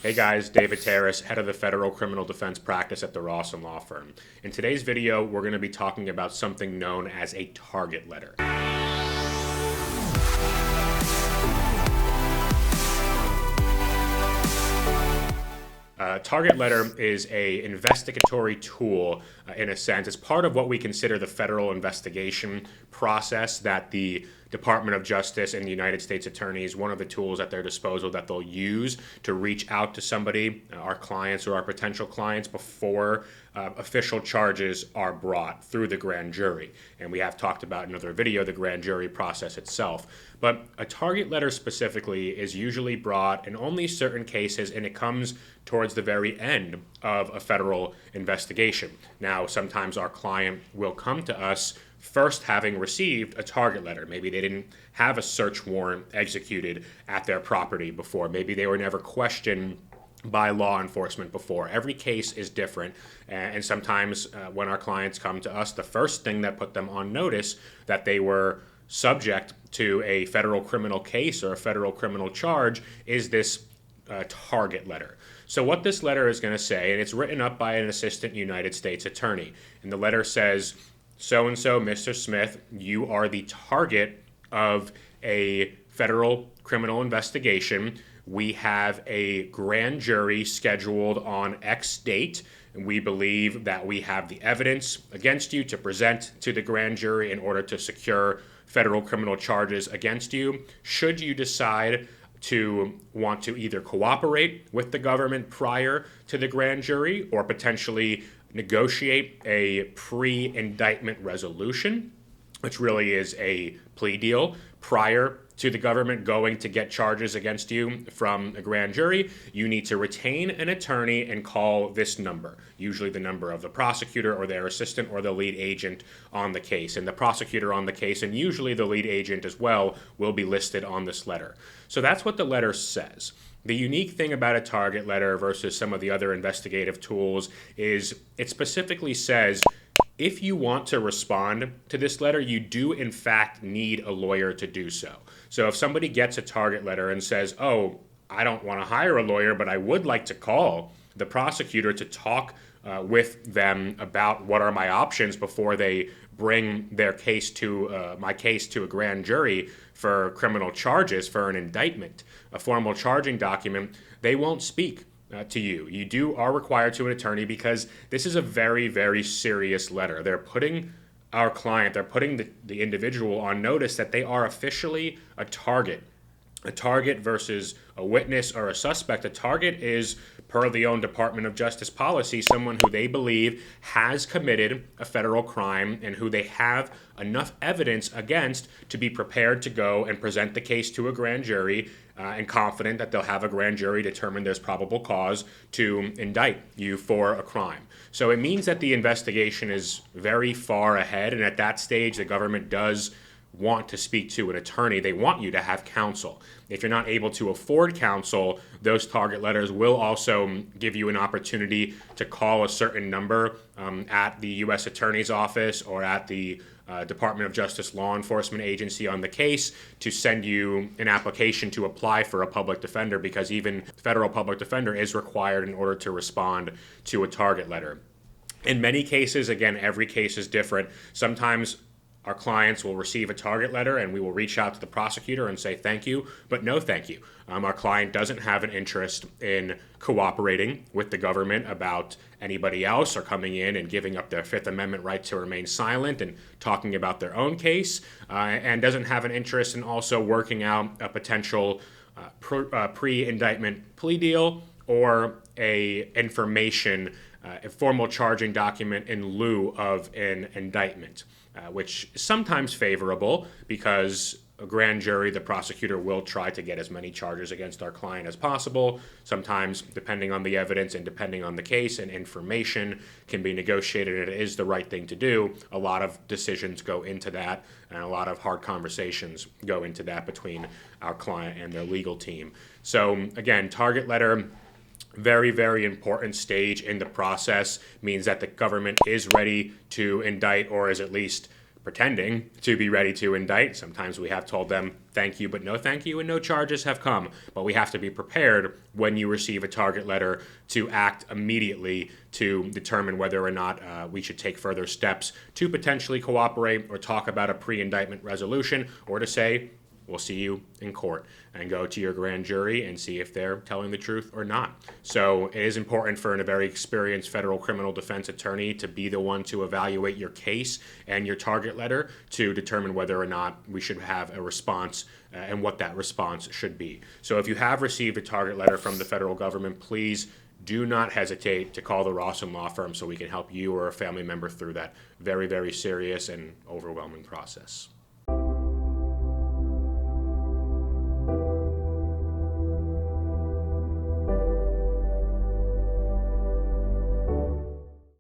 Hey guys, David Tarras, head of the Federal Criminal Defense Practice at the Rosson Law Firm. In today's video, we're going to be talking about something known as a target letter. Target letter is an investigatory tool, in a sense. It's part of what we consider the federal investigation process that the Department of Justice and the United States attorneys, one of the tools at their disposal that they'll use to reach out to somebody, our clients or our potential clients, before official charges are brought through the grand jury. And we have talked about in another video the grand jury process itself. But a target letter specifically is usually brought in only certain cases, and it comes towards the very end of a federal investigation. Now, sometimes our client will come to us first having received a target letter. Maybe they didn't have a search warrant executed at their property before. Maybe they were never questioned by law enforcement before. Every case is different, and sometimes when our clients come to us, the first thing that put them on notice that they were subject to a federal criminal case or a federal criminal charge is this target letter. So what this letter is going to say, and it's written up by an assistant United States attorney, and the letter says, so-and-so, Mr. Smith, you are the target of a federal criminal investigation. We have a grand jury scheduled on X date, and we believe that we have the evidence against you to present to the grand jury in order to secure federal criminal charges against you. Should you decide to want to either cooperate with the government prior to the grand jury or potentially negotiate a pre-indictment resolution, which really is a plea deal, prior to the government going to get charges against you from a grand jury, you need to retain an attorney and call this number, usually the number of the prosecutor or their assistant or the lead agent on the case. And the prosecutor on the case, and usually the lead agent as well, will be listed on this letter. So that's what the letter says. The unique thing about a target letter versus some of the other investigative tools is it specifically says, if you want to respond to this letter, you do in fact need a lawyer to do so. So if somebody gets a target letter and says, oh, I don't want to hire a lawyer, but I would like to call the prosecutor to talk with them about what are my options before they bring their case to my case to a grand jury for criminal charges, for an indictment, a formal charging document, they won't speak to you. You are required to an attorney because this is a very, very serious letter. They're putting our client, they're putting the individual on notice that they are officially a target. A target versus a witness or a suspect. A target is, per the own Department of Justice policy, someone who they believe has committed a federal crime and who they have enough evidence against to be prepared to go and present the case to a grand jury and confident that they'll have a grand jury determine there's probable cause to indict you for a crime. So it means that the investigation is very far ahead, and at that stage the government does want to speak to an attorney. They want you to have counsel. If you're not able to afford counsel, those target letters will also give you an opportunity to call a certain number at the U.S. Attorney's Office or at the Department of Justice law enforcement agency on the case to send you an application to apply for a public defender, because even federal public defender is required in order to respond to a target letter. In many cases, again, every case is different. Sometimes our clients will receive a target letter and we will reach out to the prosecutor and say thank you, but no thank you. Our client doesn't have an interest in cooperating with the government about anybody else or coming in and giving up their Fifth Amendment right to remain silent and talking about their own case, and doesn't have an interest in also working out a potential pre-indictment plea deal or a formal charging document in lieu of an indictment. Which is sometimes favorable because a grand jury, the prosecutor will try to get as many charges against our client as possible. Sometimes, depending on the evidence and depending on the case, and information can be negotiated, and it is the right thing to do. A lot of decisions go into that, and a lot of hard conversations go into that between our client and their legal team. So again, target letter, very, very important stage in the process, means that the government is ready to indict or is at least pretending to be ready to indict. Sometimes we have told them thank you, but no thank you, and no charges have come. But we have to be prepared when you receive a target letter to act immediately to determine whether or not we should take further steps to potentially cooperate or talk about a pre-indictment resolution, or to say, we'll see you in court, and go to your grand jury and see if they're telling the truth or not. So it is important for a very experienced federal criminal defense attorney to be the one to evaluate your case and your target letter to determine whether or not we should have a response and what that response should be. So if you have received a target letter from the federal government, please do not hesitate to call the Rosson Law Firm so we can help you or a family member through that very, very serious and overwhelming process.